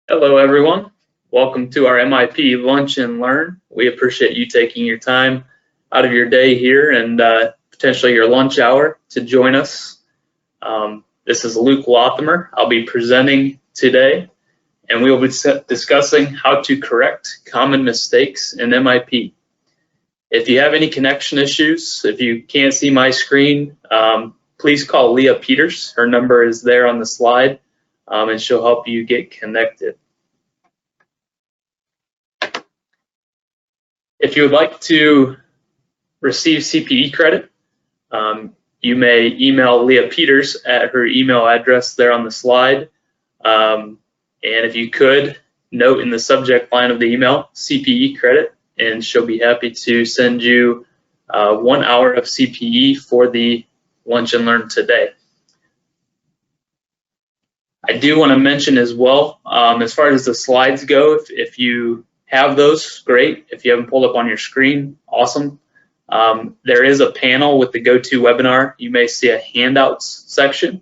Hello, everyone. Welcome to our MIP Lunch and Learn. We appreciate you taking your time out of your day here and potentially your lunch hour to join us. This is Luke Lothamer. I'll be presenting today, and we will be discussing how to correct common mistakes in MIP. If you have any connection issues, if you can't see my screen, please call Leah Peters. Her number is there on the slide, and she'll help you get connected. If you would like to receive CPE credit, you may email Leah Peters at her email address there on the slide. And if you could, note in the subject line of the email, CPE credit, and she'll be happy to send you 1 hour of CPE for the Lunch and Learn today. I do want to mention as well, as far as the slides go, if you have those, great. If you haven't pulled up on your screen, awesome. There is a panel with the GoToWebinar. You may see a handouts section.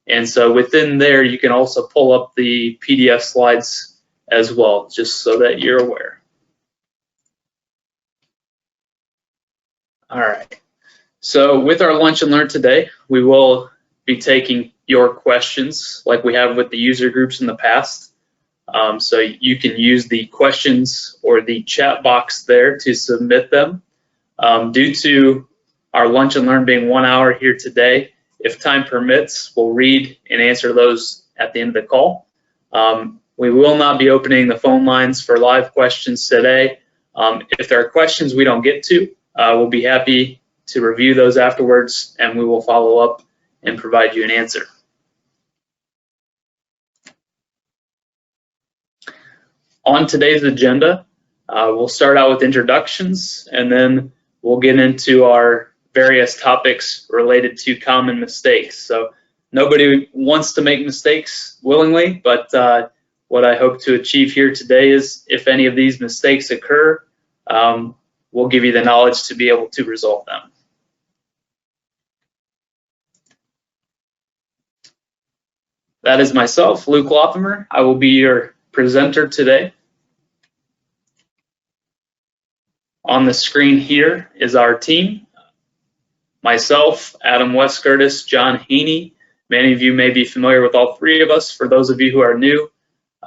And so within there, you can also pull up the PDF slides as well, just so that you're aware. All right. So with our Lunch and Learn today, we will be taking your questions like we have with the user groups in the past. So you can use the questions or the chat box there to submit them. Due to our Lunch and Learn being 1 hour here today, if time permits, we'll read and answer those at the end of the call. We will not be opening the phone lines for live questions today. If there are questions we don't get to, we'll be happy to review those afterwards, and we will follow up and provide you an answer. On today's agenda, we'll start out with introductions, and then we'll get into our various topics related to common mistakes. So nobody wants to make mistakes willingly, but what I hope to achieve here today is if any of these mistakes occur, we'll give you the knowledge to be able to resolve them. That is myself, Luke Lothamer. I will be your presenter today. On the screen here is our team. Myself, Adam Westgertis, John Haney. Many of you may be familiar with all three of us. For those of you who are new,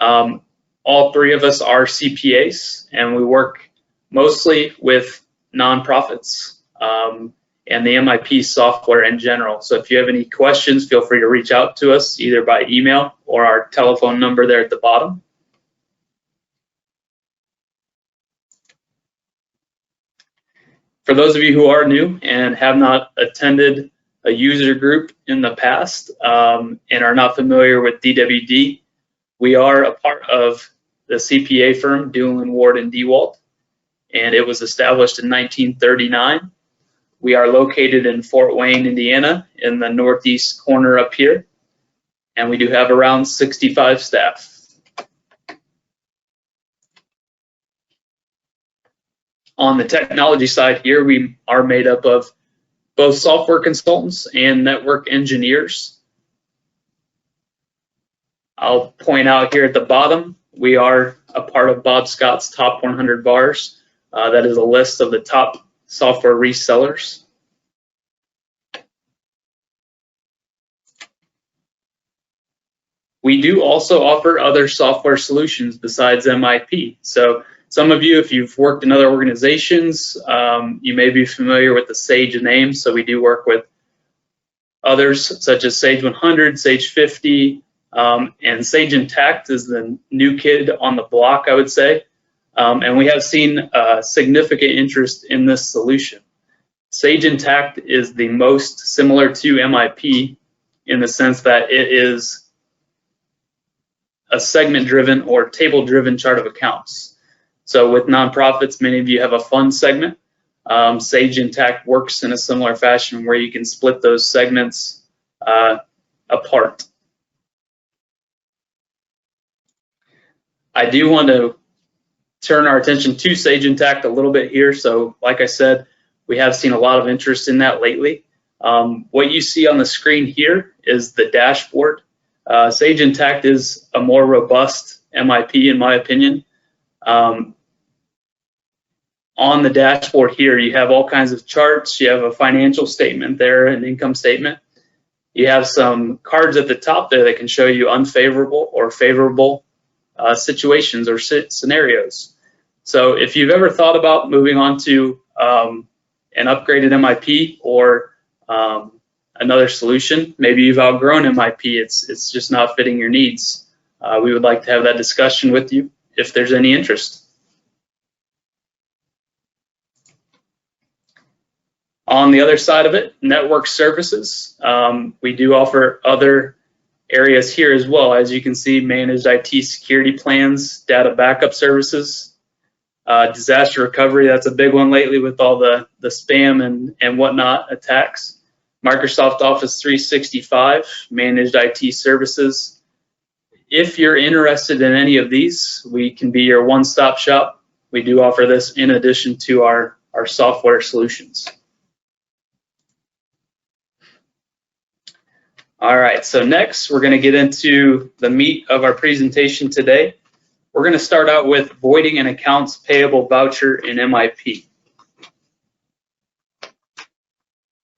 all three of us are CPAs, and we work mostly with nonprofits and the MIP software in general. So if you have any questions, feel free to reach out to us either by email or our telephone number there at the bottom. For those of you who are new and have not attended a user group in the past and are not familiar with DWD, we are a part of the CPA firm Doolan, Ward & DeWalt, and it was established in 1939. We are located in Fort Wayne, Indiana, in the northeast corner up here, and we do have around 65 staff. On the technology side here, we are made up of both software consultants and network engineers. I'll point out here at the bottom, we are a part of Bob Scott's Top 100 Bars. That is a list of the top software resellers. We do also offer other software solutions besides MIP. So some of you, if you've worked in other organizations, you may be familiar with the Sage name. So we do work with others such as Sage 100, Sage 50, and Sage Intacct is the new kid on the block, I would say. And we have seen significant interest in this solution. Sage Intacct is the most similar to MIP in the sense that it is a segment-driven or table-driven chart of accounts. So with nonprofits, many of you have a fund segment. Sage Intacct works in a similar fashion where you can split those segments apart. I do want to turn our attention to Sage Intacct a little bit here. So like I said, we have seen a lot of interest in that lately. What you see on the screen here is the dashboard. Sage Intacct is a more robust MIP, in my opinion. On the dashboard here, you have all kinds of charts. You have a financial statement there, an income statement. You have some cards at the top there that can show you unfavorable or favorable situations or scenarios. So if you've ever thought about moving on to an upgraded MIP or another solution, maybe you've outgrown MIP, it's just not fitting your needs, we would like to have that discussion with you if there's any interest. On the other side of it, network services. We do offer other areas here as well. As you can see, managed IT security plans, data backup services, disaster recovery. That's a big one lately with all the spam and whatnot attacks. Microsoft Office 365, managed IT services. If you're interested in any of these, we can be your one-stop shop. We do offer this in addition to our software solutions. All right, so next we're going to get into the meat of our presentation today. We're going to start out with voiding an accounts payable voucher in MIP.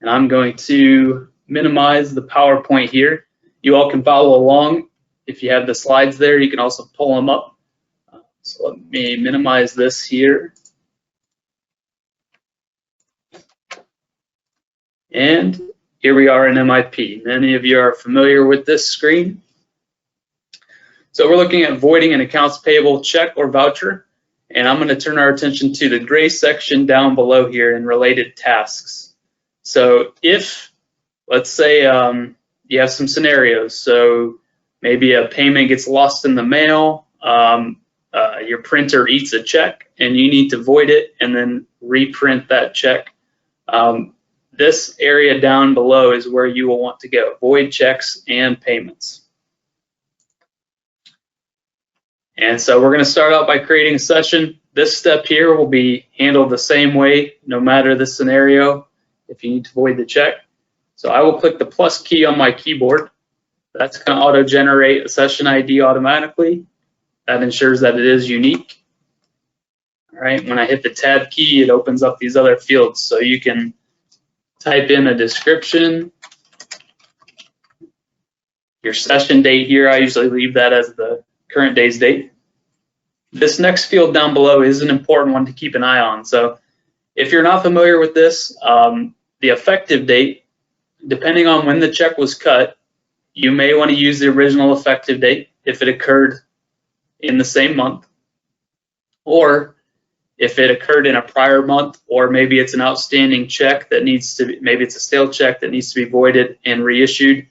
And I'm going to minimize the PowerPoint here. You all can follow along. If you have the slides there, you can also pull them up. So let me minimize this here. And here we are in MIP. Many of you are familiar with this screen. So we're looking at voiding an accounts payable check or voucher, and I'm going to turn our attention to the gray section down below here in related tasks. So if, let's say, you have some scenarios. So maybe a payment gets lost in the mail, your printer eats a check, and you need to void it and then reprint that check. This area down below is where you will want to go, void checks and payments. And so we're going to start out by creating a session. This step here will be handled the same way, no matter the scenario, if you need to void the check. So I will click the plus key on my keyboard. That's going to auto-generate a session ID automatically. That ensures that it is unique. All right, when I hit the tab key, it opens up these other fields. So you can type in a description, your session date here. I usually leave that as the current day's date. This next field down below is an important one to keep an eye on. So if you're not familiar with this, the effective date, depending on when the check was cut, you may want to use the original effective date if it occurred in the same month, or if it occurred in a prior month, or maybe it's an outstanding check that needs to be, maybe it's a stale check that needs to be voided and reissued.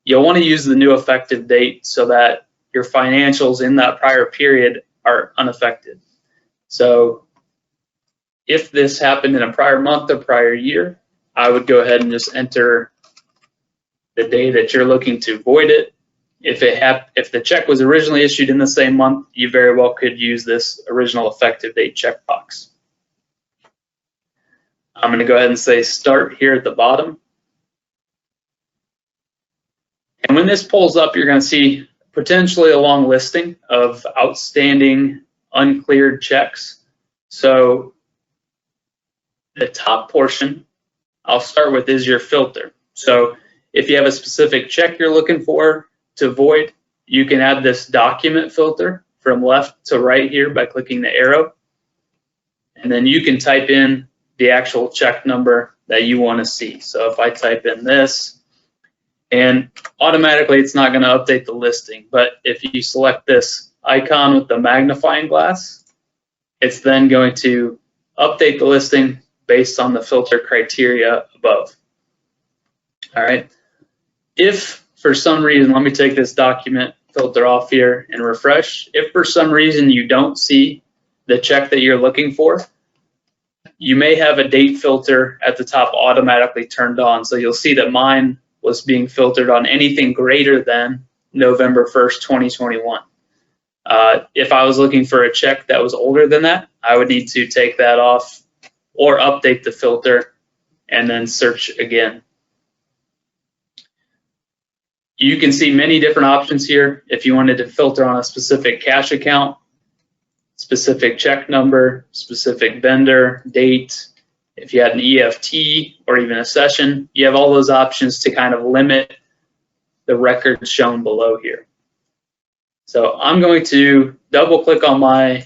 You'll want to use the new effective date so that your financials in that prior period are unaffected. So if this happened in a prior month or prior year, I would go ahead and just enter the day that you're looking to void it. If the check was originally issued in the same month, you very well could use this original effective date checkbox. I'm going to go ahead and say start here at the bottom. And when this pulls up, you're going to see potentially a long listing of outstanding uncleared checks. So the top portion I'll start with is your filter. So if you have a specific check you're looking for to void, you can add this document filter from left to right here by clicking the arrow. And then you can type in the actual check number that you want to see. So if I type in this, and automatically it's not going to update the listing, but if you select this icon with the magnifying glass, it's then going to update the listing based on the filter criteria above. All right. If for some reason, let me take this document filter off here and refresh. If for some reason you don't see the check that you're looking for, you may have a date filter at the top automatically turned on. So you'll see that mine was being filtered on anything greater than November 1st, 2021. If I was looking for a check that was older than that, I would need to take that off or update the filter and then search again. You can see many different options here. If you wanted to filter on a specific cash account, specific check number, specific vendor, date, if you had an EFT or even a session, you have all those options to kind of limit the records shown below here. So I'm going to double click on my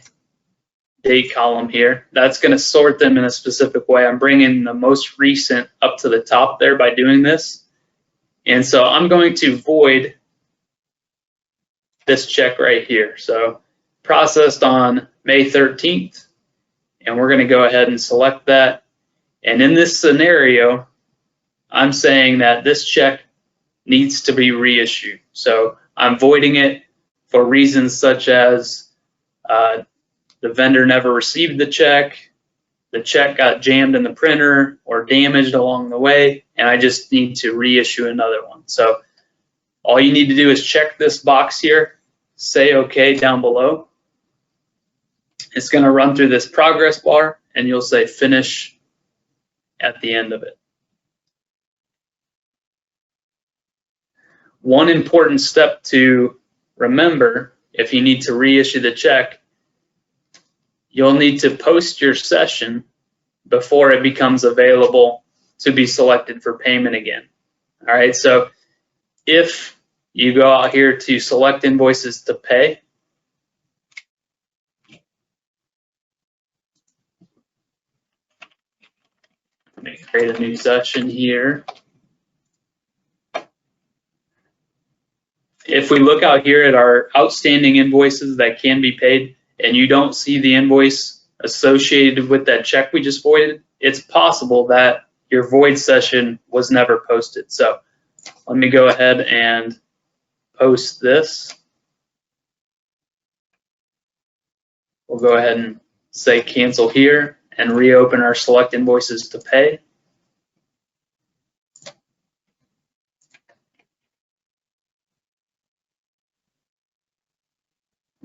date column here. That's going to sort them in a specific way. I'm bringing the most recent up to the top there by doing this. And so I'm going to void this check right here. So processed on May 13th, and we're going to go ahead and select that. And in this scenario, I'm saying that this check needs to be reissued. So I'm voiding it for reasons such as the vendor never received the check got jammed in the printer or damaged along the way, and I just need to reissue another one. So all you need to do is check this box here, say OK down below. It's going to run through this progress bar, and you'll say finish at the end of it. One important step to remember if you need to reissue the check, you'll need to post your session before it becomes available to be selected for payment again. All right, so if you go out here to select invoices to pay, let me create a new session here. If we look out here at our outstanding invoices that can be paid and you don't see the invoice associated with that check we just voided, it's possible that your void session was never posted. So let me go ahead and post this. We'll go ahead and say cancel here and reopen our select invoices to pay.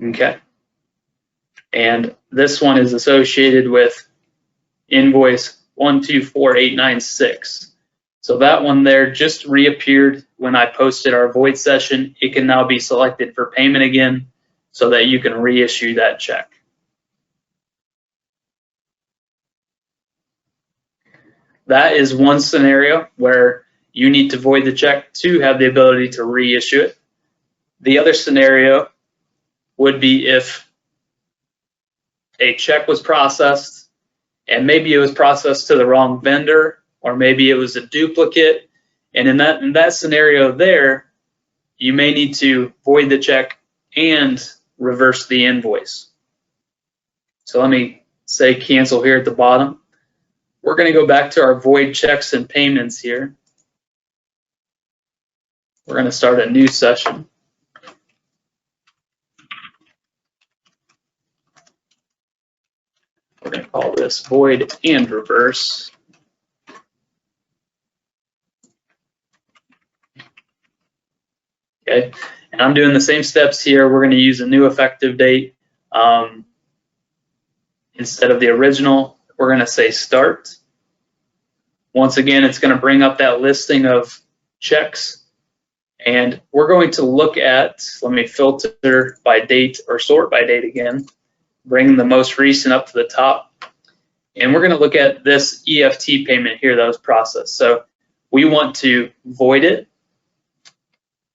Okay. And this one is associated with invoice 124896. So that one there just reappeared when I posted our void session. It can now be selected for payment again so that you can reissue that check. That is one scenario where you need to void the check to have the ability to reissue it. The other scenario would be if a check was processed and maybe it was processed to the wrong vendor, or maybe it was a duplicate, and in that scenario there, you may need to void the check and reverse the invoice. So let me say cancel here at the bottom. We're going to go back to our void checks and payments here. We're going to start a new session. We're going to call this void and reverse. Okay, and I'm doing the same steps here. We're going to use a new effective date instead of the original. We're going to say start. Once again, it's going to bring up that listing of checks, and we're going to look at, let me filter by date or sort by date again, bring the most recent up to the top, and we're going to look at this EFT payment here that was processed. So we want to void it,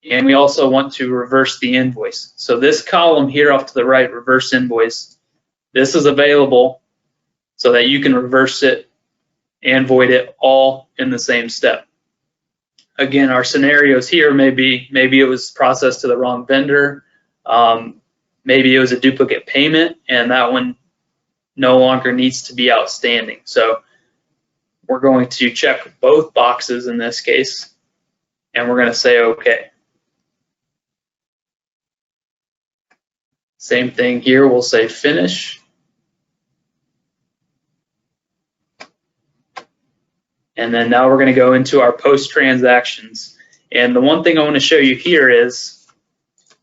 and we also want to reverse the invoice. So this column here off to the right, reverse invoice, this is available so that you can reverse it and void it all in the same step. Again, our scenarios here maybe it was processed to the wrong vendor, maybe it was a duplicate payment, and that one no longer needs to be outstanding. So we're going to check both boxes in this case, and we're going to say OK. Same thing here, we'll say finish. And then now we're going to go into our post transactions. And the one thing I want to show you here is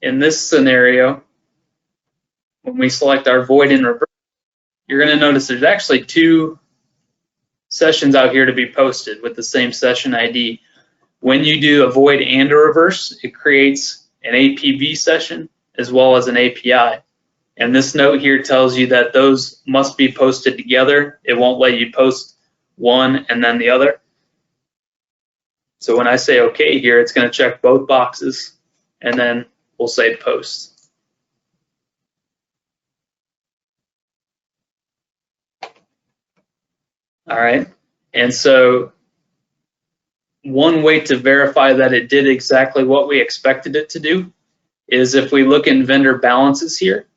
in this scenario, when we select our void and reverse, you're going to notice there's actually two sessions out here to be posted with the same session ID. When you do a void and a reverse, it creates an APV session as well as an API. And this note here tells you that those must be posted together. It won't let you post one and then the other. So when I say OK here, it's going to check both boxes, and then we'll say post. All right. And so one way to verify that it did exactly what we expected it to do is if we look in vendor balances here.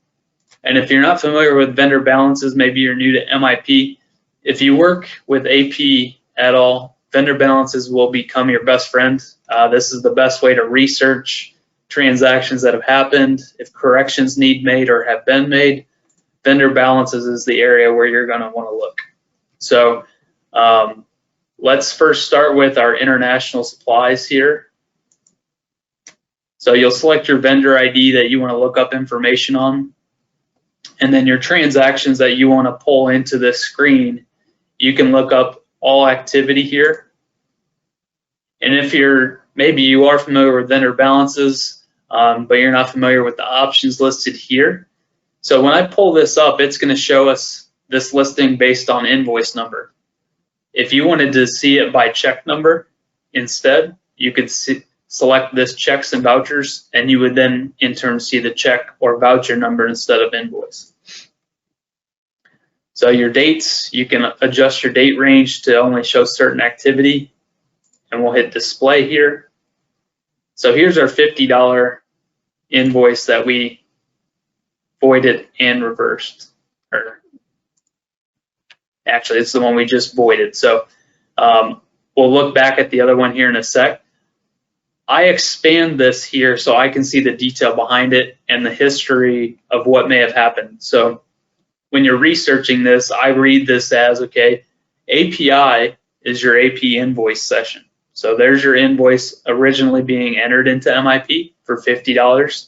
And if you're not familiar with vendor balances, maybe you're new to MIP, if you work with AP at all, vendor balances will become your best friend. This is the best way to research transactions that have happened. If corrections need made or have been made, vendor balances is the area where you're going to want to look. So let's first start with our international supplies here. So you'll select your vendor ID that you want to look up information on. And then your transactions that you want to pull into this screen, you can look up all activity here. And if maybe you are familiar with vendor balances, but you're not familiar with the options listed here. So when I pull this up, it's going to show us this listing based on invoice number. If you wanted to see it by check number instead, you could select this checks and vouchers, and you would then in turn see the check or voucher number instead of invoice. So your dates, you can adjust your date range to only show certain activity, and we'll hit display here. So here's our $50 invoice that we voided and reversed. Or actually, it's the one we just voided. So we'll look back at the other one here in a sec. I expand this here so I can see the detail behind it and the history of what may have happened. So when you're researching this, I read this as, okay, API is your AP invoice session. So there's your invoice originally being entered into MIP for $50.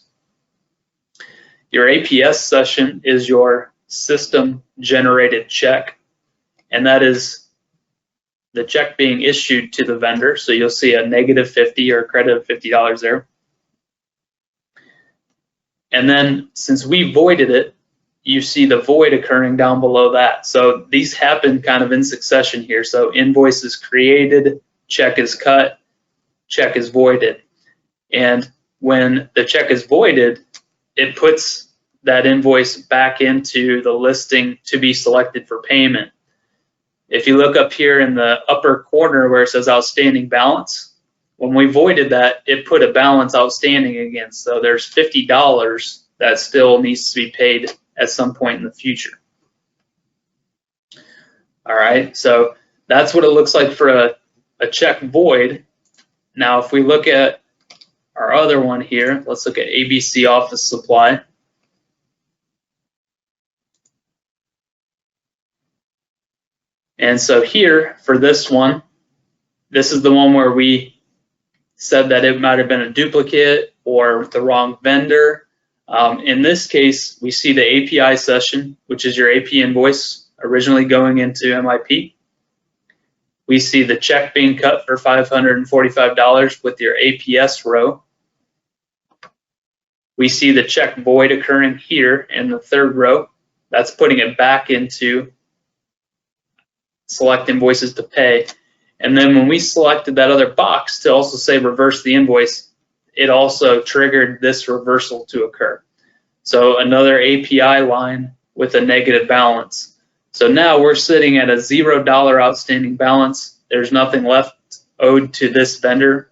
Your APS session is your system generated check, and that is the check being issued to the vendor. So you'll see a -50 or a credit of $50 there. And then since we voided it, you see the void occurring down below that. So these happen kind of in succession here. So invoice is created, check is cut, check is voided. And when the check is voided, it puts that invoice back into the listing to be selected for payment. If you look up here in the upper corner where it says outstanding balance, when we voided that, it put a balance outstanding again. So there's $50 that still needs to be paid at some point in the future. All right, so that's what it looks like for a check void. Now, if we look at our other one here, let's look at ABC Office Supply. And so here, for this one, this is the one where we said that it might have been a duplicate or the wrong vendor. In this case, we see the API session, which is your AP invoice originally going into MIP. We see the check being cut for $545 with your APS row. We see the check void occurring here in the third row. That's putting it back into select invoices to pay. And then when we selected that other box to also say reverse the invoice, it also triggered this reversal to occur. So another API line with a negative balance. So now we're sitting at a $0 outstanding balance. There's nothing left owed to this vendor.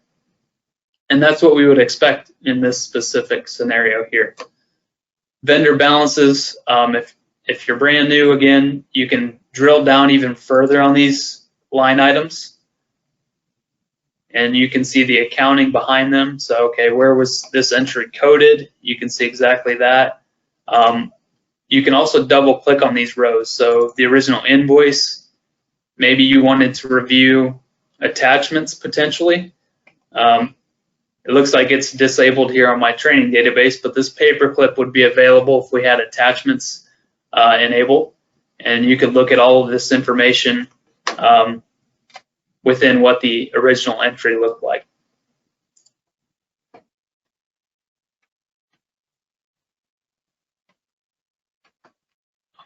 And that's what we would expect in this specific scenario here. Vendor balances, if you're brand new, again, you can drill down even further on these line items. And you can see the accounting behind them. So, okay, where was this entry coded? You can see exactly that. You can also double click on these rows. So the original invoice, maybe you wanted to review attachments potentially. It looks like it's disabled here on my training database, but this paperclip would be available if we had attachments enabled. And you could look at all of this information within what the original entry looked like.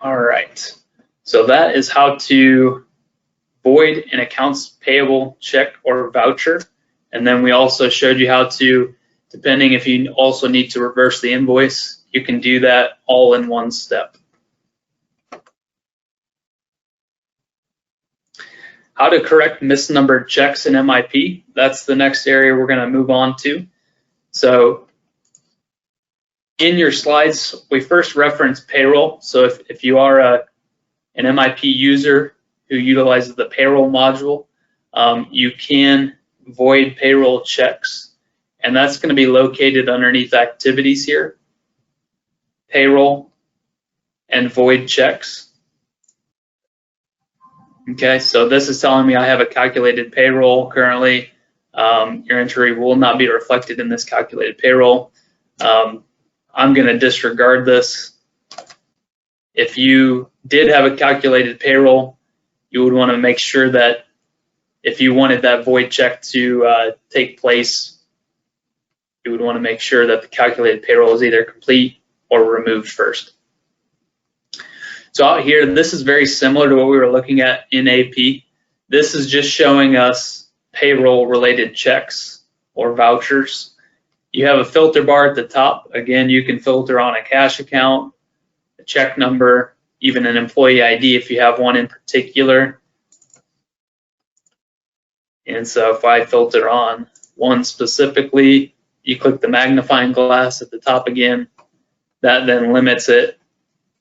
All right, so that is how to void an accounts payable check or voucher. And then we also showed you how to, depending if you also need to reverse the invoice, you can do that all in one step. How to correct misnumbered checks in MIP. That's the next area we're going to move on to. So in your slides, we first reference payroll. So if you are an MIP user who utilizes the payroll module, you can void payroll checks, and that's going to be located underneath activities here, payroll and void checks. Okay, so this is telling me I have a calculated payroll currently. Your entry will not be reflected in this calculated payroll. I'm going to disregard this. If you did have a calculated payroll, you would want to make sure that if you wanted that void check to take place, you would want to make sure that the calculated payroll is either complete or removed first. So out here, this is very similar to what we were looking at in AP. This is just showing us payroll related checks or vouchers. You have a filter bar at the top. Again, you can filter on a cash account, a check number, even an employee ID if you have one in particular. And so if I filter on one specifically, you click the magnifying glass at the top again. That then limits it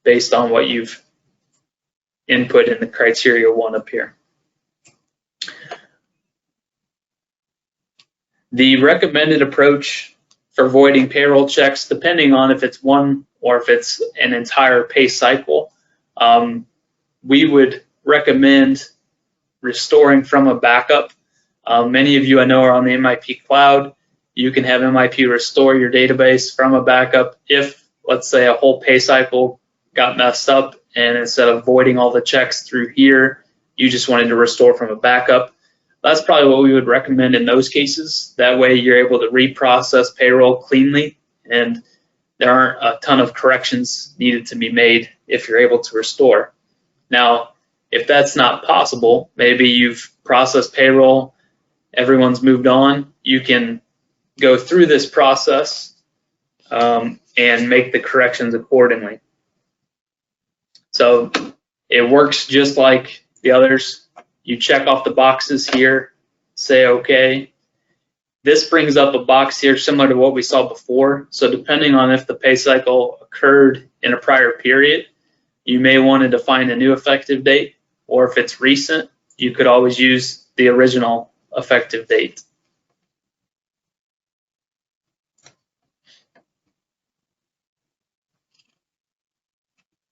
based on what you've input in the criteria one up here. The recommended approach for voiding payroll checks, depending on if it's one or if it's an entire pay cycle, we would recommend restoring from a backup. Many of you I know are on the MIP cloud. You can have MIP restore your database from a backup if, let's say, a whole pay cycle got messed up, and instead of voiding all the checks through here, you just wanted to restore from a backup. That's probably what we would recommend in those cases. That way you're able to reprocess payroll cleanly, and there aren't a ton of corrections needed to be made if you're able to restore. Now, if that's not possible, maybe you've processed payroll, everyone's moved on, you can go through this process and make the corrections accordingly. So it works just like the others. You check off the boxes here, say okay. This brings up a box here similar to what we saw before. So depending on if the pay cycle occurred in a prior period, you may want to define a new effective date, or if it's recent, you could always use the original effective date.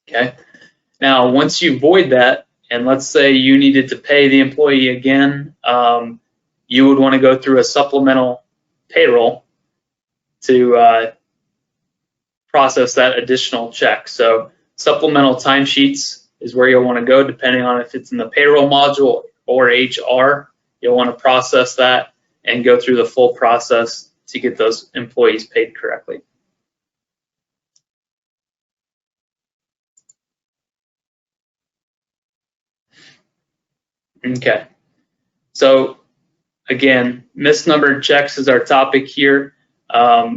Okay. Now, once you void that, and let's say you needed to pay the employee again, you would want to go through a supplemental payroll to process that additional check. So supplemental timesheets is where you'll want to go, depending on if it's in the payroll module or HR. You'll want to process that and go through the full process to get those employees paid correctly. Okay, so again, misnumbered checks is our topic here. AP,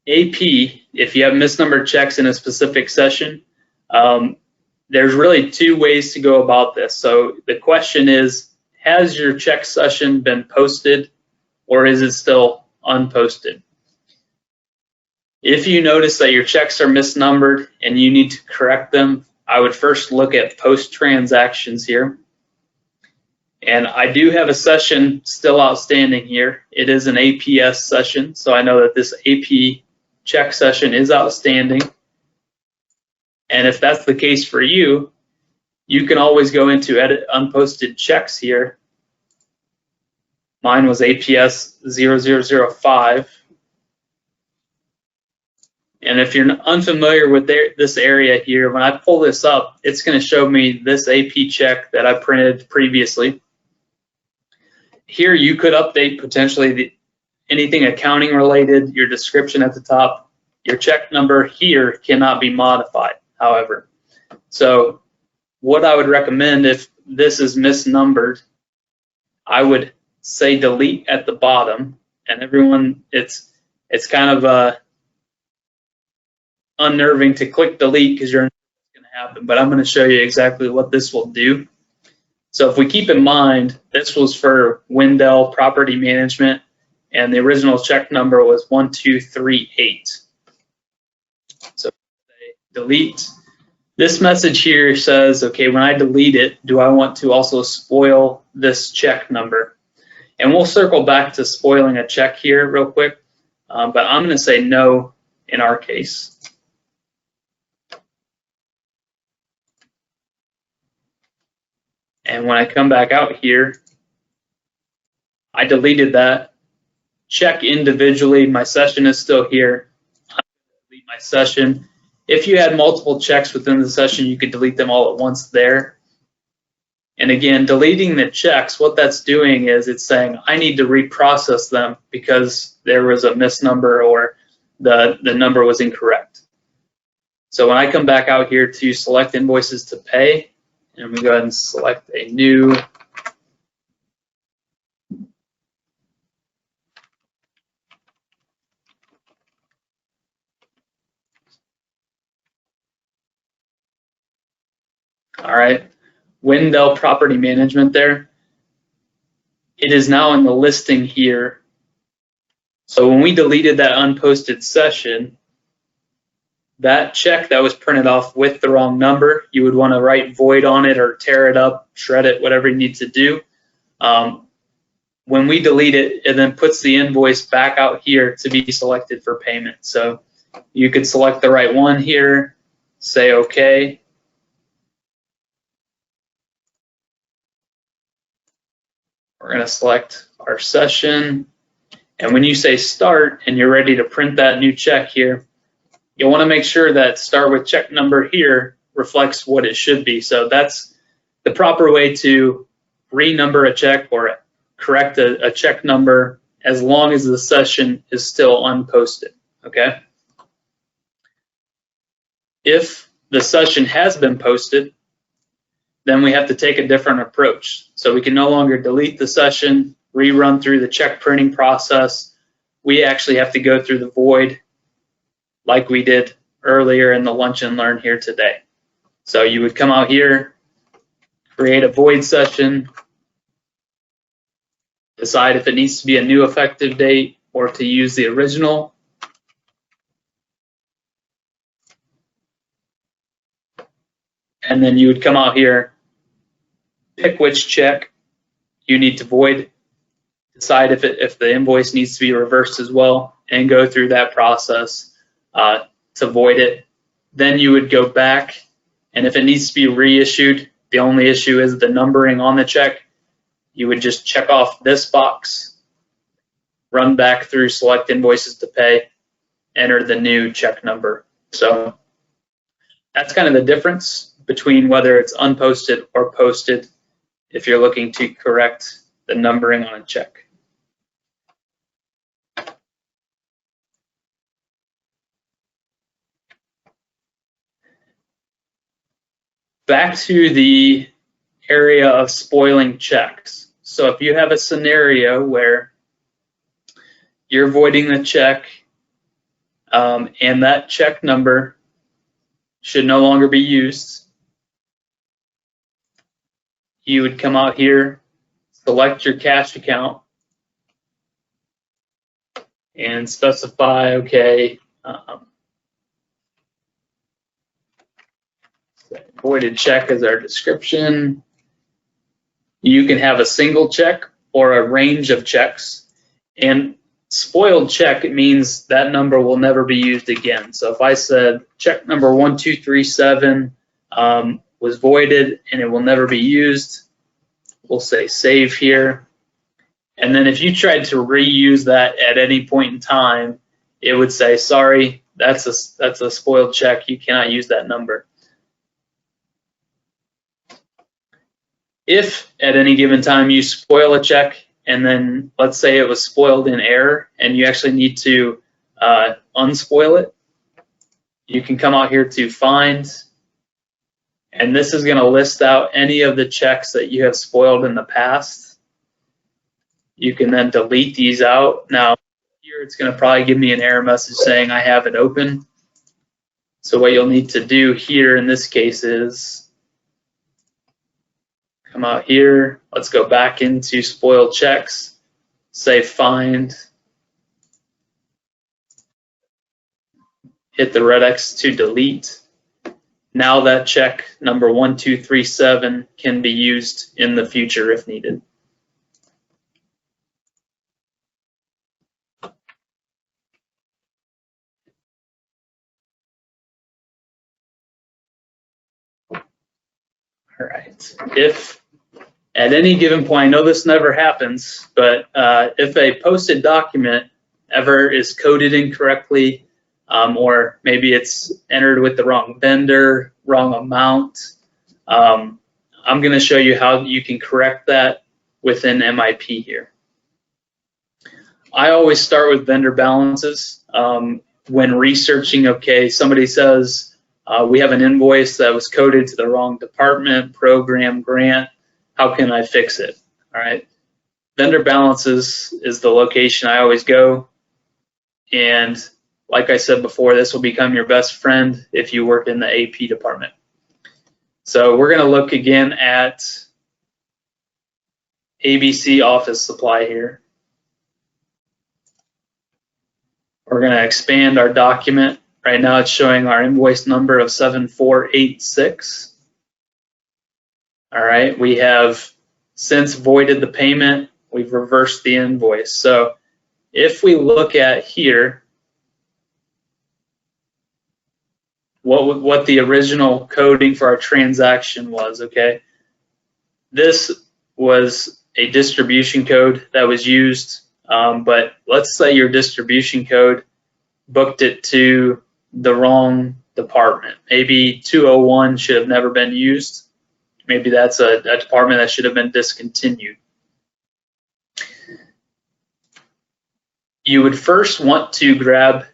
if you have misnumbered checks in a specific session, there's really two ways to go about this. So the question is, has your check session been posted, or is it still unposted? If you notice that your checks are misnumbered and you need to correct them, I would first look at post transactions here. And I do have a session still outstanding here. It is an APS session, so I know that this AP check session is outstanding. And if that's the case for you, you can always go into edit unposted checks here. Mine was APS 0005. And if you're unfamiliar with this area here, when I pull this up, it's going to show me this AP check that I printed previously. Here you could update potentially anything accounting related, your description at the top. Your check number here cannot be modified. however. So what I would recommend if this is misnumbered, I would say delete at the bottom, and everyone, it's kind of unnerving to click delete because you're going to happen, but I'm going to show you exactly what this will do. So if we keep in mind, this was for Wendell Property Management, and the original check number was 1238. So delete. This message here says, okay, when I delete it, do I want to also spoil this check number? And we'll circle back to spoiling a check here real quick, but I'm going to say no in our case. And when I come back out here, I deleted that. Check individually. My session is still here. I'm going to delete my session. If you had multiple checks within the session, you could delete them all at once there. And again, deleting the checks, what that's doing is it's saying I need to reprocess them because there was a misnumber or the number was incorrect. So when I come back out here to select invoices to pay, and we go ahead and select a new all right, Wendell Property Management there. It is now in the listing here. So when we deleted that unposted session, that check that was printed off with the wrong number, you would want to write void on it or tear it up, shred it, whatever you need to do. When we delete it, it then puts the invoice back out here to be selected for payment. So you could select the right one here, say OK. We're going to select our session. And when you say start and you're ready to print that new check here, you'll want to make sure that start with check number here reflects what it should be. So that's the proper way to renumber a check or correct a check number as long as the session is still unposted, okay? If the session has been posted, then we have to take a different approach. So we can no longer delete the session, rerun through the check printing process. We actually have to go through the void like we did earlier in the Lunch and Learn here today. So you would come out here, create a void session, decide if it needs to be a new effective date or to use the original. And then you would come out here, pick which check you need to void, decide if the invoice needs to be reversed as well, and go through that process to void it. Then you would go back, and if it needs to be reissued, the only issue is the numbering on the check. You would just check off this box, run back through select invoices to pay, enter the new check number. So that's kind of the difference between whether it's unposted or posted if you're looking to correct the numbering on a check. Back to the area of spoiling checks. So if you have a scenario where you're voiding the check and that check number should no longer be used, you would come out here, select your cash account, and specify, okay, voided check as our description. You can have a single check or a range of checks. And spoiled check, it means that number will never be used again. So if I said check number 1237 was voided and it will never be used, we'll say save here. And then if you tried to reuse that at any point in time, it would say, sorry, that's a spoiled check. You cannot use that number. If at any given time you spoil a check and then let's say it was spoiled in error and you actually need to unspoil it, you can come out here to find And this is going to list out any of the checks that you have spoiled in the past. You can then delete these out. Now, here it's going to probably give me an error message saying I have it open. So what you'll need to do here in this case is come out here. Let's go back into spoiled checks. Say find. Hit the red X to delete. Now that check number 1237 can be used in the future if needed. All right. If at any given point, I know this never happens, but if a posted document ever is coded incorrectly, or maybe it's entered with the wrong vendor, wrong amount, I'm going to show you how you can correct that within MIP here. I always start with vendor balances when researching. Okay, somebody says we have an invoice that was coded to the wrong department, program, grant. How can I fix it? All right. Vendor balances is the location I always go. And like I said before, this will become your best friend if you work in the AP department. So we're going to look again at ABC office supply here. We're going to expand our document. Right now it's showing our invoice number of 7486. All right, we have since voided the payment. We've reversed the invoice. So if we look at here, what the original coding for our transaction was, okay? This was a distribution code that was used, but let's say your distribution code booked it to the wrong department. Maybe 201 should have never been used. Maybe that's a department that should have been discontinued. You would first want to grab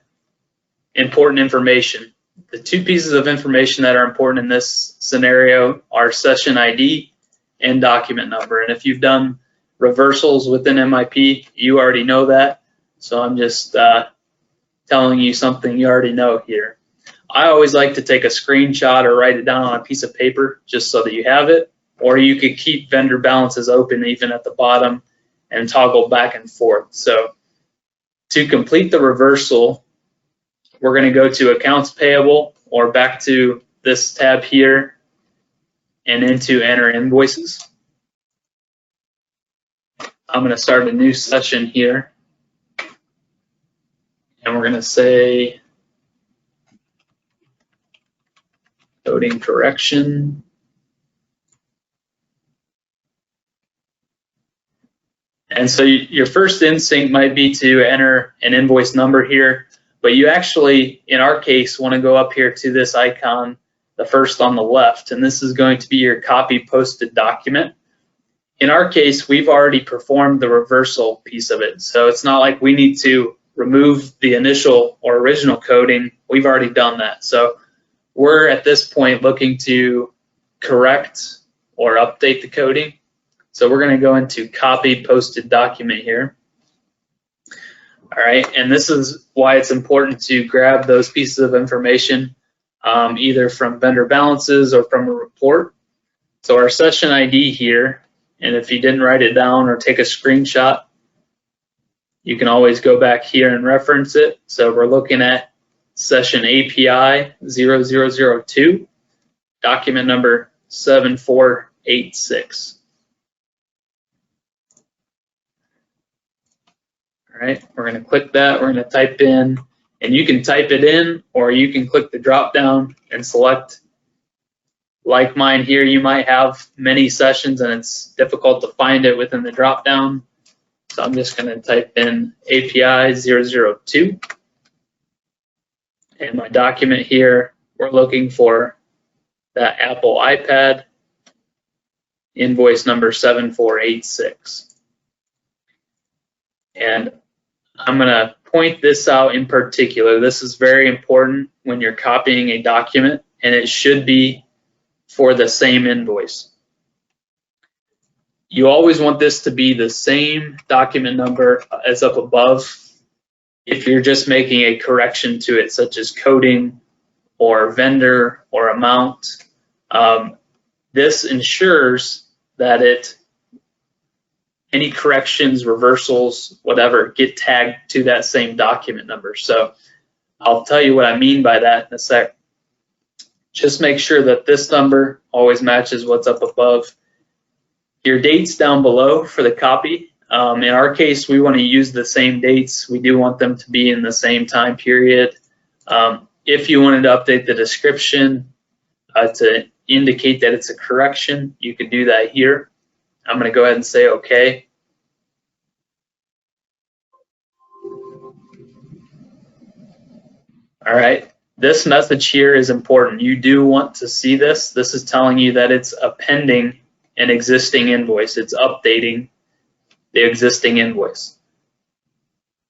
important information. The two pieces of information that are important in this scenario are session ID and document number. And if you've done reversals within MIP, you already know that. So I'm just telling you something you already know here. I always like to take a screenshot or write it down on a piece of paper just so that you have it, or you could keep vendor balances open even at the bottom and toggle back and forth. So to complete the reversal, we're going to go to accounts payable or back to this tab here and into enter invoices. I'm going to start a new session here, and we're going to say coding correction. And so your first instinct might be to enter an invoice number here, but you actually, in our case, want to go up here to this icon, the first on the left, and this is going to be your copy posted document. In our case, we've already performed the reversal piece of it, so it's not like we need to remove the initial or original coding. We've already done that. So we're at this point looking to correct or update the coding. So we're going to go into copy posted document here. All right, and this is why it's important to grab those pieces of information either from vendor balances or from a report. So our session ID here, and if you didn't write it down or take a screenshot, you can always go back here and reference it. So we're looking at session API 0002, document number 7486. All right, we're going to click that. We're going to type in, and you can type it in, or you can click the drop down and select. Like mine here, you might have many sessions and it's difficult to find it within the drop down. So I'm just going to type in API 002. And my document here, we're looking for that Apple iPad, invoice number 7486. And I'm going to point this out in particular. This is very important when you're copying a document, and it should be for the same invoice. You always want this to be the same document number as up above if you're just making a correction to it, such as coding or vendor or amount. This ensures that any corrections, reversals, whatever, get tagged to that same document number. So I'll tell you what I mean by that in a sec. Just make sure that this number always matches what's up above. Your dates down below for the copy. In our case, we want to use the same dates. We do want them to be in the same time period. If you wanted to update the description to indicate that it's a correction, you could do that here. I'm going to go ahead and say OK. All right, this message here is important. You do want to see this. This is telling you that it's appending an existing invoice. It's updating the existing invoice.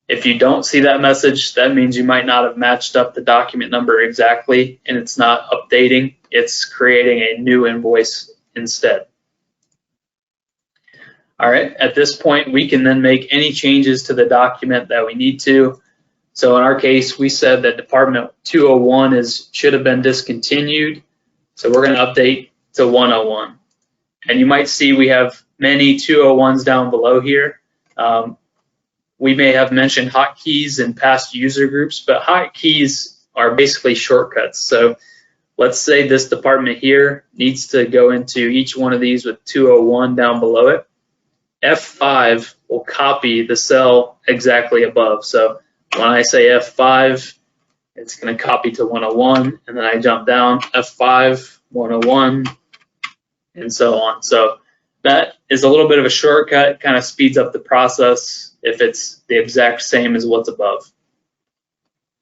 If you don't see that message, that means you might not have matched up the document number exactly, and it's not updating. It's creating a new invoice instead. All right, at this point, we can then make any changes to the document that we need to. So in our case, we said that Department 201 should have been discontinued. So we're going to update to 101. And you might see we have many 201s down below here. We may have mentioned hotkeys in past user groups, but hotkeys are basically shortcuts. So let's say this department here needs to go into each one of these with 201 down below it. F5 will copy the cell exactly above. So when I say F5, it's going to copy to 101, and then I jump down, F5, 101, and so on. So that is a little bit of a shortcut, kind of speeds up the process if it's the exact same as what's above.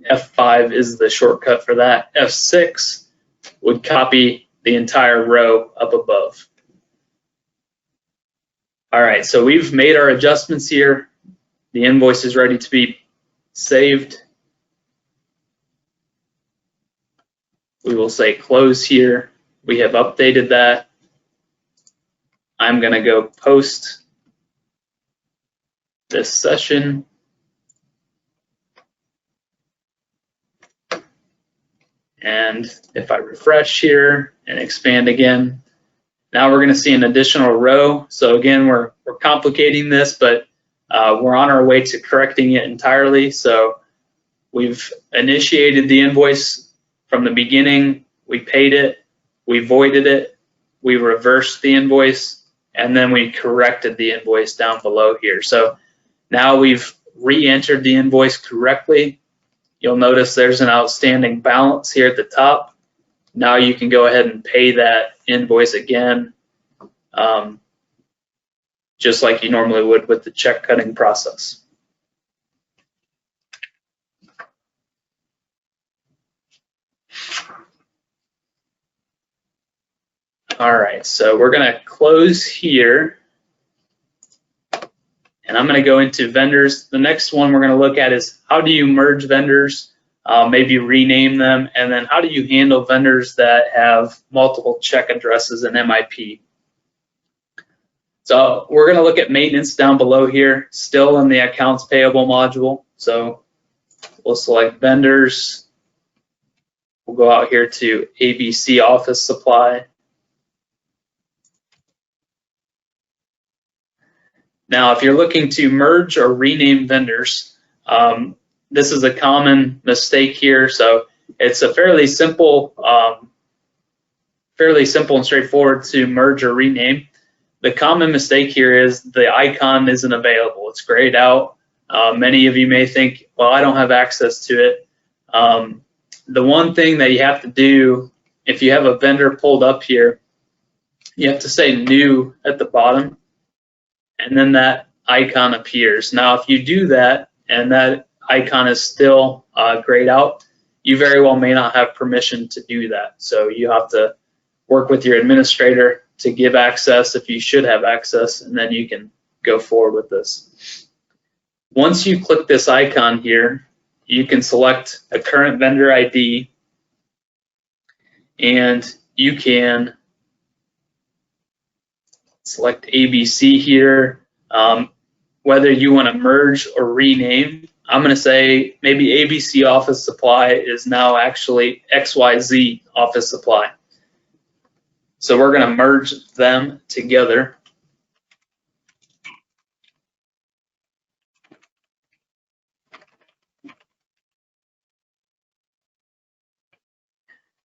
F5 is the shortcut for that. F6 would copy the entire row up above. All right, so we've made our adjustments here. The invoice is ready to be saved. We will say close here. We have updated that. I'm going to go post this session. And if I refresh here and expand again, now we're going to see an additional row. So again, we're complicating this, but we're on our way to correcting it entirely. So we've initiated the invoice from the beginning. We paid it, we voided it, we reversed the invoice, and then we corrected the invoice down below here. So now we've re-entered the invoice correctly. You'll notice there's an outstanding balance here at the top. Now you can go ahead and pay that invoice again, just like you normally would with the check cutting process. All right, so we're going to close here, and I'm going to go into vendors. The next one we're going to look at is how do you merge vendors, maybe rename them, and then how do you handle vendors that have multiple check addresses in MIP. So we're going to look at maintenance down below here, still in the accounts payable module. So we'll select vendors. We'll go out here to ABC Office Supply. Now, if you're looking to merge or rename vendors, this is a common mistake here. So it's a fairly simple and straightforward to merge or rename. The common mistake here is the icon isn't available. It's grayed out. Many of you may think, well, I don't have access to it. The one thing that you have to do, if you have a vendor pulled up here, you have to say new at the bottom, and then that icon appears. Now, if you do that and that icon is still grayed out, you very well may not have permission to do that. So you have to work with your administrator to give access if you should have access, and then you can go forward with this. Once you click this icon here, you can select a current vendor ID, and you can select ABC here. Whether you want to merge or rename, I'm going to say maybe ABC Office Supply is now actually XYZ Office Supply. So we're going to merge them together.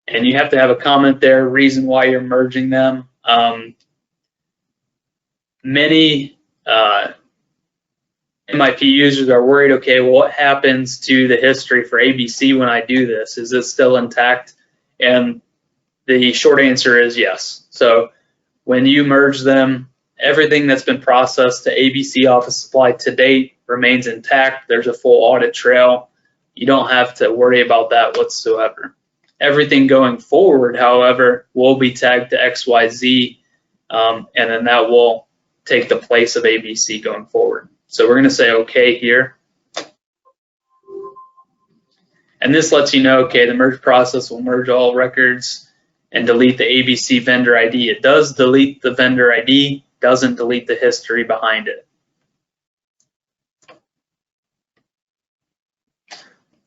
And you have to have a comment there, reason why you're merging them. Many MIP users are worried, okay, well, what happens to the history for ABC when I do this? Is it still intact? And the short answer is yes. So when you merge them, everything that's been processed to ABC Office Supply to date remains intact. There's a full audit trail. You don't have to worry about that whatsoever. Everything going forward, however, will be tagged to XYZ, and then that will take the place of ABC going forward. So we're going to say OK here. And this lets you know, okay, the merge process will merge all records and delete the ABC vendor ID. It does delete the vendor ID, doesn't delete the history behind it.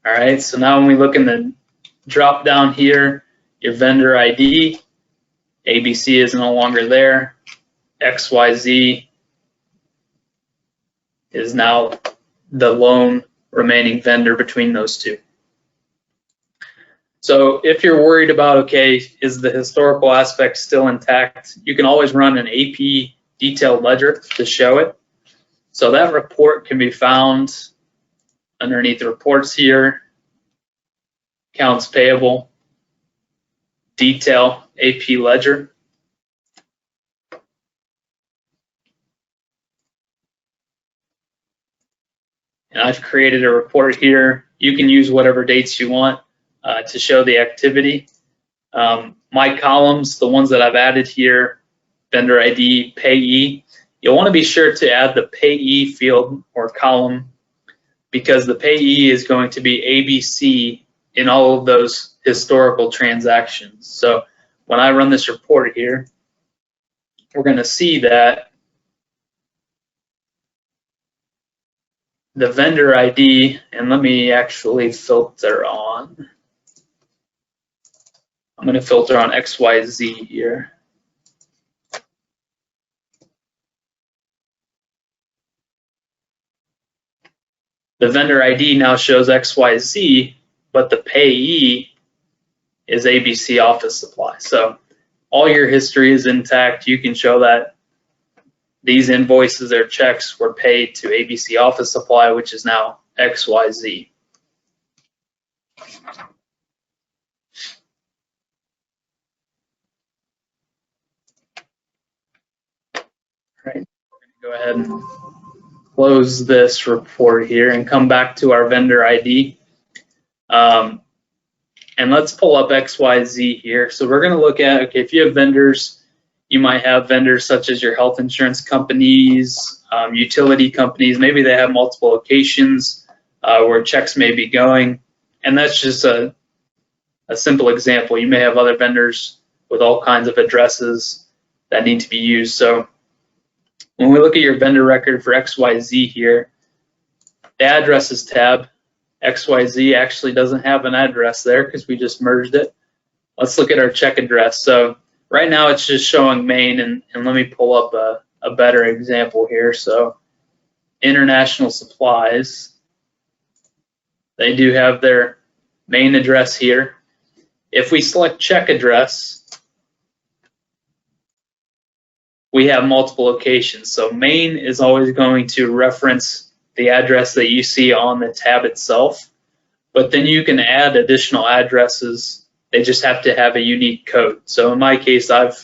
All right, so now when we look in the drop down here, your vendor ID, ABC is no longer there. XYZ is now the lone remaining vendor between those two. So if you're worried about, okay, is the historical aspect still intact, you can always run an AP detailed ledger to show it. So that report can be found underneath the reports here, accounts payable, detail, AP ledger. And I've created a report here. You can use whatever dates you want to show the activity. My columns, the ones that I've added here, vendor ID, payee, you'll want to be sure to add the payee field or column because the payee is going to be ABC in all of those historical transactions. So when I run this report here, we're going to see that the vendor ID, and let me actually filter on. I'm going to filter on XYZ here. The vendor ID now shows XYZ, but the payee is ABC Office Supply. So all your history is intact. You can show that these invoices or checks were paid to ABC Office Supply, which is now XYZ. All right, we're going to go ahead and close this report here and come back to our vendor ID. And let's pull up XYZ here. So we're going to look at, okay, if you have vendors, you might have vendors such as your health insurance companies, utility companies. Maybe they have multiple locations where checks may be going. And that's just a simple example. You may have other vendors with all kinds of addresses that need to be used. So when we look at your vendor record for XYZ here, the addresses tab, XYZ actually doesn't have an address there because we just merged it. Let's look at our check address. So right now it's just showing Maine, and let me pull up a better example here. So International Supplies, they do have their Maine address here. If we select check address, we have multiple locations. So Maine is always going to reference the address that you see on the tab itself, but then you can add additional addresses. They just have to have a unique code. So in my case, that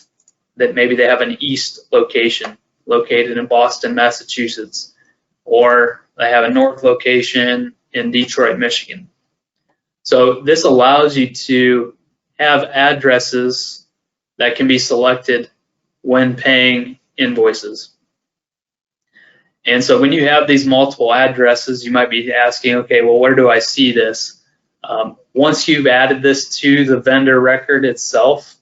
maybe they have an east location located in Boston, Massachusetts, or they have a north location in Detroit, Michigan. So this allows you to have addresses that can be selected when paying invoices. And so when you have these multiple addresses, you might be asking, okay, well, where do I see this? Once you've added this to the vendor record itself,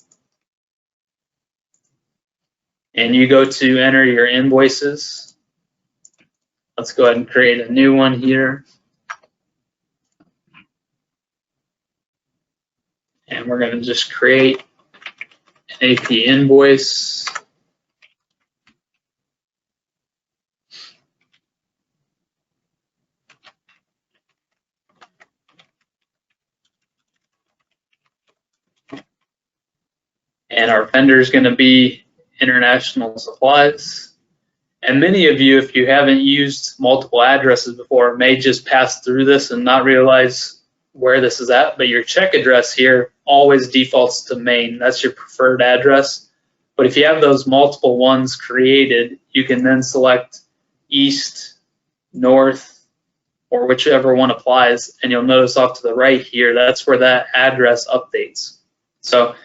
and you go to enter your invoices. Let's go ahead and create a new one here. And we're going to just create an AP invoice. And our vendor is going to be International Supplies. And many of you, if you haven't used multiple addresses before, may just pass through this and not realize where this is at. But your check address here always defaults to main. That's your preferred address. But if you have those multiple ones created, you can then select East, North, or whichever one applies. And you'll notice off to the right here, that's where that address updates. So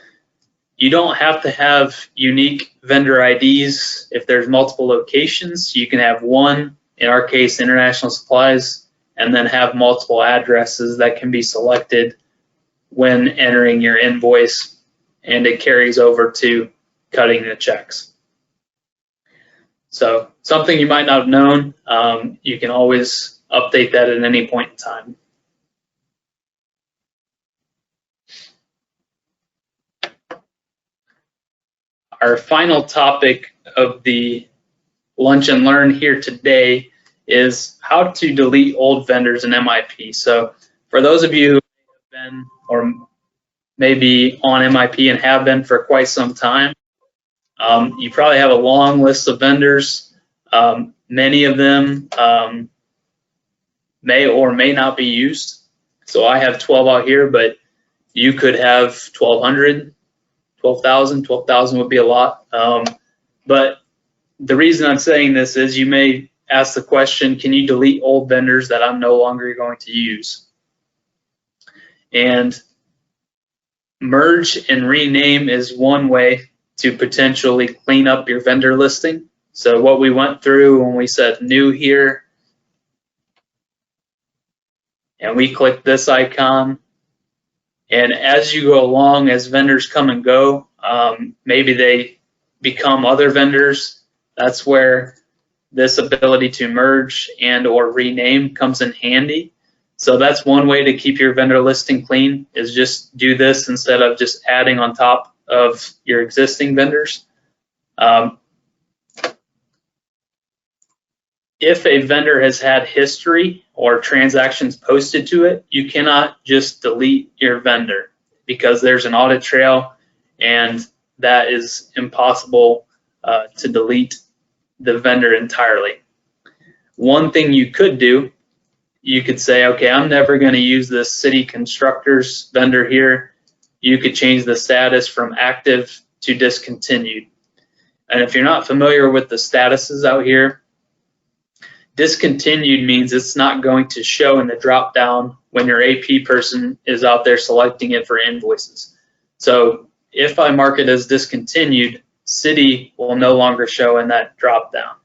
you don't have to have unique vendor IDs if there's multiple locations. You can have one, in our case, International Supplies, and then have multiple addresses that can be selected when entering your invoice, and it carries over to cutting the checks. So something you might not have known, you can always update that at any point in time. Our final topic of the Lunch and Learn here today is how to delete old vendors in MIP. So for those of you who have been or maybe on MIP and have been for quite some time, you probably have a long list of vendors. Many of them may or may not be used. So I have 12 out here, but you could have 1,200. 12,000 would be a lot. But the reason I'm saying this is you may ask the question, can you delete old vendors that I'm no longer going to use? And merge and rename is one way to potentially clean up your vendor listing. So what we went through when we said new here, and we click this icon, and as you go along, as vendors come and go, maybe they become other vendors. That's where this ability to merge and or rename comes in handy. So that's one way to keep your vendor listing clean, is just do this instead of just adding on top of your existing vendors. If a vendor has had history or transactions posted to it, you cannot just delete your vendor because there's an audit trail, and that is impossible to delete the vendor entirely. One thing you could do, you could say, okay, I'm never going to use this city constructors vendor here. You could change the status from active to discontinued. And if you're not familiar with the statuses out here, discontinued means it's not going to show in the drop down when your AP person is out there selecting it for invoices. So if I mark it as discontinued, city will no longer show in that drop down.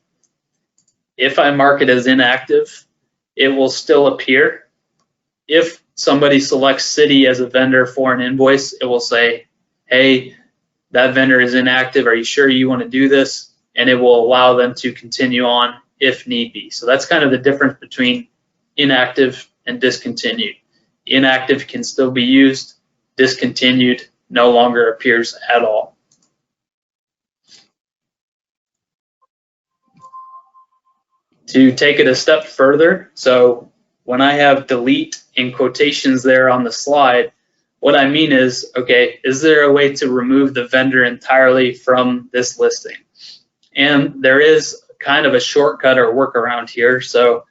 If I mark it as inactive, it will still appear. If somebody selects city as a vendor for an invoice, it will say, hey, that vendor is inactive. Are you sure you want to do this? And it will allow them to continue on if need be. So that's kind of the difference between inactive and discontinued. Inactive can still be used. Discontinued no longer appears at all. To take it a step further, so when I have delete in quotations there on the slide, what I mean is, okay, is there a way to remove the vendor entirely from this listing? And there is kind of a shortcut or workaround here. So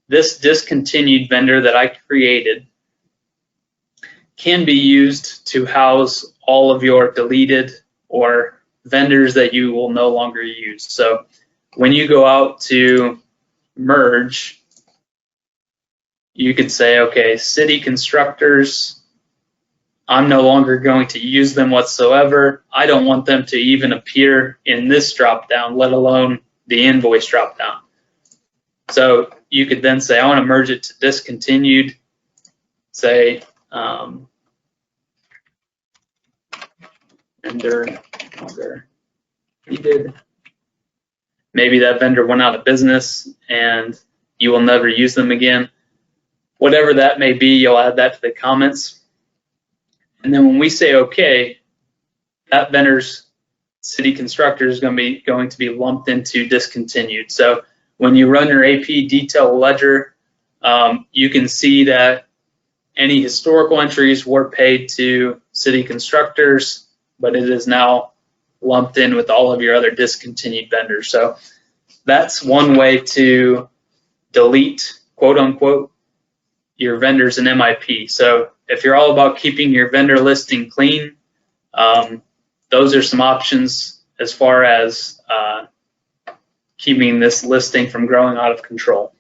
this discontinued vendor that I created can be used to house all of your deleted or vendors that you will no longer use. So when you go out to merge, you could say, okay, city constructors, I'm no longer going to use them whatsoever. I don't want them to even appear in this drop down, let alone the invoice drop down. So you could then say, I want to merge it to discontinued, say vendor longer needed. maybe that vendor went out of business and you will never use them again. Whatever that may be, you'll add that to the comments. And then when we say okay, that vendor's city constructor is going to be lumped into discontinued. So when you run your AP detail ledger, you can see that any historical entries were paid to city constructors, but it is now lumped in with all of your other discontinued vendors. So that's one way to delete, quote unquote, your vendors in MIP. So if you're all about keeping your vendor listing clean, those are some options as far as keeping this listing from growing out of control.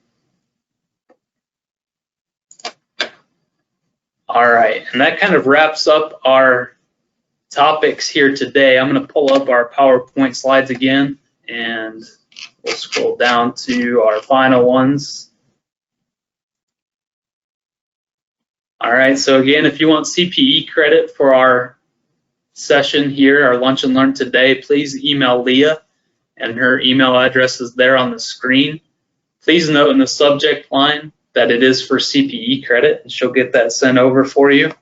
All right, and that kind of wraps up our topics here today. I'm going to pull up our PowerPoint slides again, and we'll scroll down to our final ones. All right, so again, if you want CPE credit for our session here, our Lunch and Learn today, please email Leah, and her email address is there on the screen. Please note in the subject line that it is for CPE credit, and she'll get that sent over for you.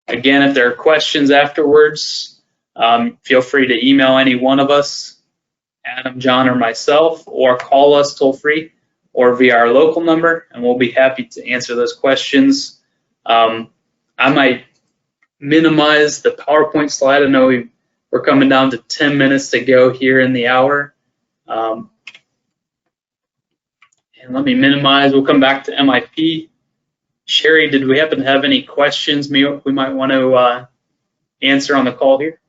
Again, if there are questions afterwards, feel free to email any one of us, Adam, John, or myself, or call us toll free or via our local number, and we'll be happy to answer those questions. I might minimize the PowerPoint slide. I know we're coming down to 10 minutes to go here in the hour. And let me minimize. We'll come back to MIP. Sherry, did we happen to have any questions we might want to answer on the call here?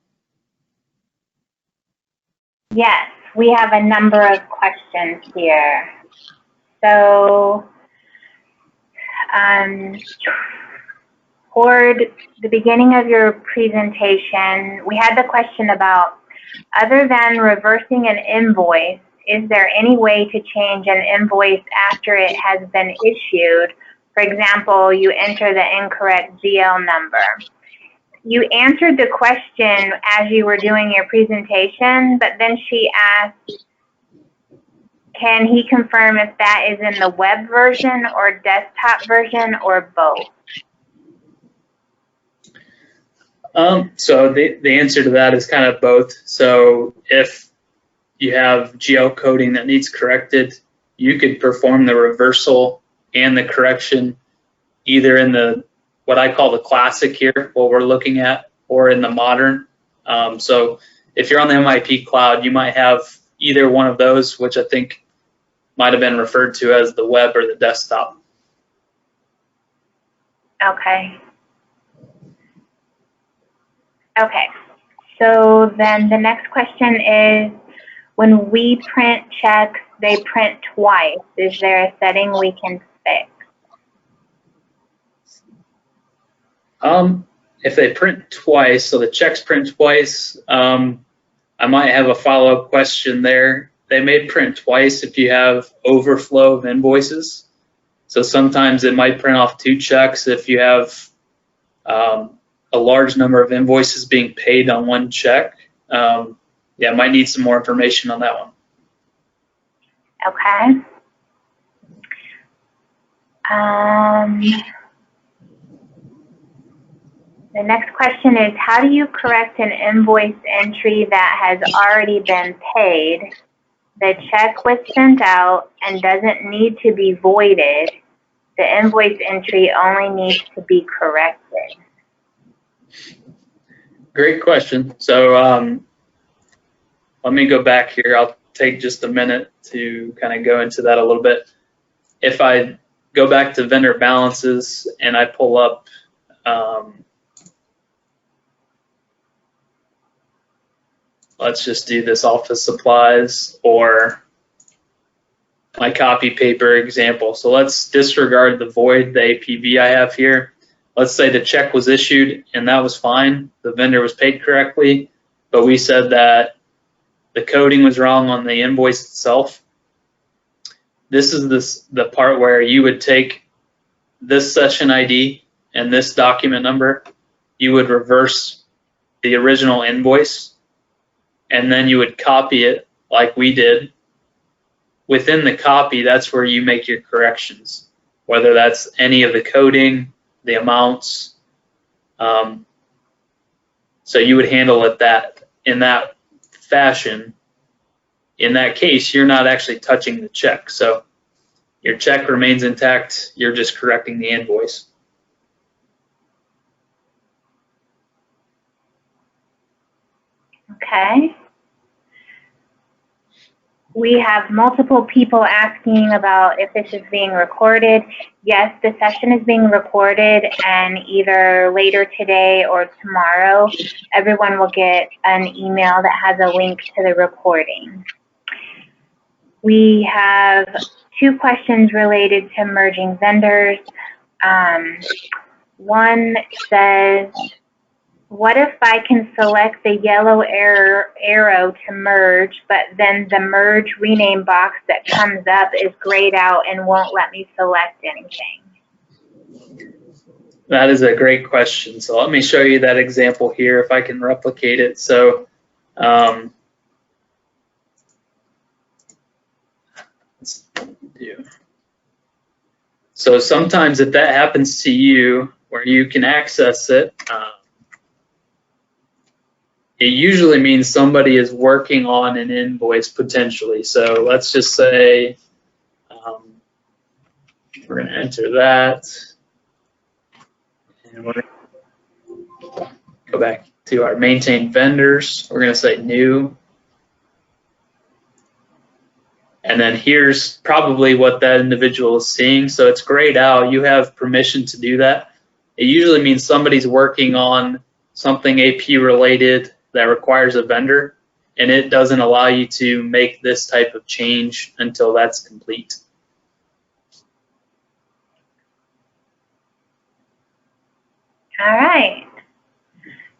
Yes, we have a number of questions here. So, toward the beginning of your presentation, we had the question about, other than reversing an invoice, is there any way to change an invoice after it has been issued? For example, you enter the incorrect GL number. You answered the question as you were doing your presentation, but then she asked, can he confirm if that is in the web version or desktop version or both? So the answer to that is kind of both. So if you have GL coding that needs corrected, you could perform the reversal and the correction either in the what I call the classic here, what we're looking at, or in the modern. So if you're on the MIP cloud, you might have either one of those, which I think might have been referred to as the web or the desktop. Okay. Okay. So then the next question is, when we print checks, they print twice. Is there a setting we can fix? If they print twice, so the checks print twice, I might have a follow-up question there. They may print twice if you have overflow of invoices. So sometimes it might print off 2 checks if you have a large number of invoices being paid on 1 check. Yeah, I might need some more information on that one. Okay. The next question is, how do you correct an invoice entry that has already been paid? The check was sent out and doesn't need to be voided. The invoice entry only needs to be corrected. Great question. So let me go back here. I'll take just a minute to kind of go into that a little bit. If I go back to vendor balances and I pull up let's just do this office supplies or my copy paper example. So let's disregard the void, the APV I have here. Let's say the check was issued and that was fine. The vendor was paid correctly, but we said that the coding was wrong on the invoice itself. This is the part where you would take this session ID and this document number. You would reverse the original invoice and then you would copy it like we did. Within the copy, that's where you make your corrections, whether that's any of the coding, the amounts. So you would handle it in that fashion. In that case, you're not actually touching the check. So your check remains intact. You're just correcting the invoice. Okay. We have multiple people asking about if this is being recorded. Yes, the session is being recorded, and either later today or tomorrow, everyone will get an email that has a link to the recording. We have 2 questions related to merging vendors. One says, what if I can select the yellow arrow to merge, but then the merge rename box that comes up is grayed out and won't let me select anything? That is a great question. So let me show you that example here if I can replicate it. So let's do. So sometimes if that happens to you, where you can access it, it usually means somebody is working on an invoice potentially. So let's just say we're going to enter that. And we're going to go back to our maintain vendors. We're going to say new. And then here's probably what that individual is seeing. So it's grayed out. You have permission to do that. It usually means somebody's working on something AP related that requires a vendor, and it doesn't allow you to make this type of change until that's complete. All right.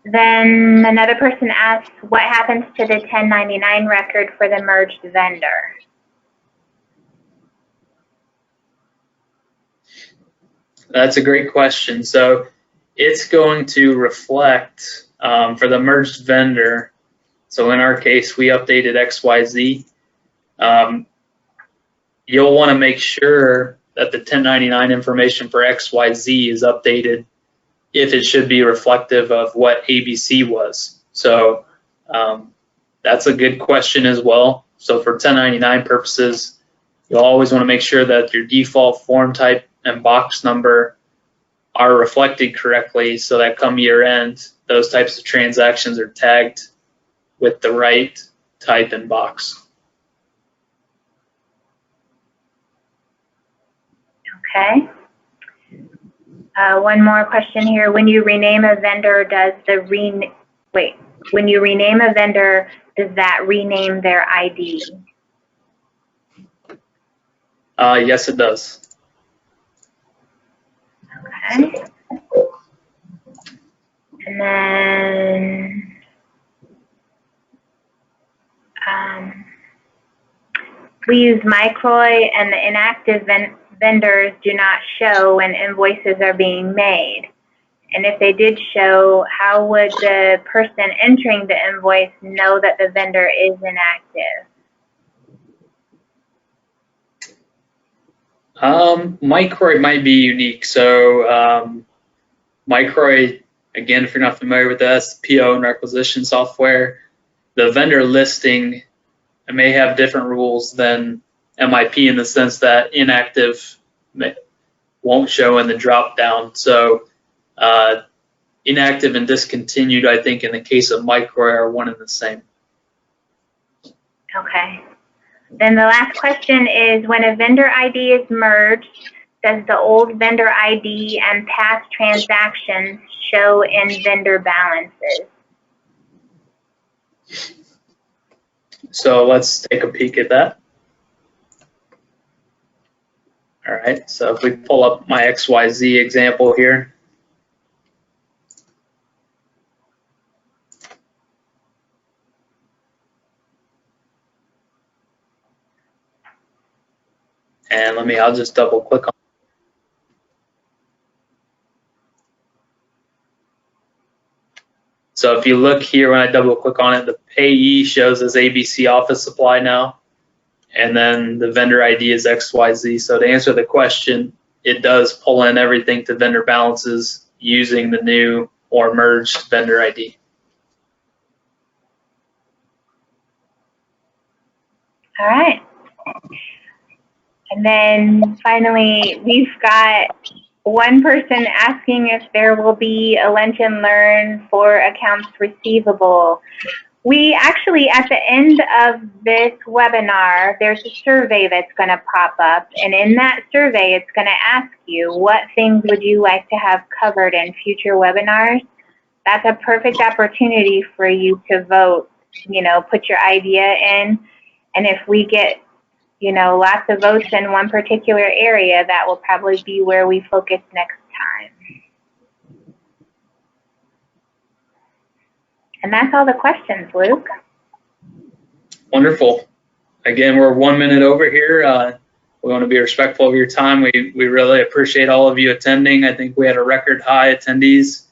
Then another person asks, what happens to the 1099 record for the merged vendor? That's a great question. So it's going to reflect for the merged vendor. So in our case, we updated XYZ. You'll want to make sure that the 1099 information for XYZ is updated if it should be reflective of what ABC was. So that's a good question as well. So for 1099 purposes, you'll always want to make sure that your default form type and box number are reflected correctly so that come year end, those types of transactions are tagged with the right type and box. Okay. One more question here. When you rename a vendor, does that rename their ID? Yes, it does. Okay. And then we use MICROI, and the inactive vendors do not show when invoices are being made. And if they did show, how would the person entering the invoice know that the vendor is inactive? MICROI might be unique. So MICROI, again, if you're not familiar with that, that's PO and requisition software. The vendor listing may have different rules than MIP in the sense that inactive won't show in the drop down. So inactive and discontinued, I think in the case of MICROI, are one and the same. Okay. Then the last question is, when a vendor ID is merged, does the old vendor ID and past transactions show in vendor balances? So let's take a peek at that. All right, so if we pull up my XYZ example here. And I'll just double click on. So if you look here, when I double click on it, the payee shows as ABC Office Supply now, and then the vendor ID is XYZ. So to answer the question, it does pull in everything to vendor balances using the new or merged vendor ID. All right. And then finally, we've got one person asking if there will be a lunch and learn for accounts receivable. We actually, at the end of this webinar, there's a survey that's going to pop up. And in that survey, it's going to ask you, what things would you like to have covered in future webinars? That's a perfect opportunity for you to vote, you know, put your idea in. And if we get, you know, lots of votes in one particular area, that will probably be where we focus next time. And that's all the questions, Luke. Wonderful. Again, we're 1 minute over here. We want to be respectful of your time. We really appreciate all of you attending. I think we had a record high attendees.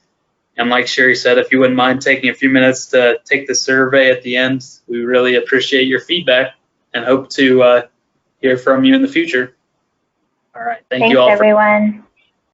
And like Sherry said, if you wouldn't mind taking a few minutes to take the survey at the end, we really appreciate your feedback and hope to hear from you in the future. All right. Thank you all. Thanks, everyone.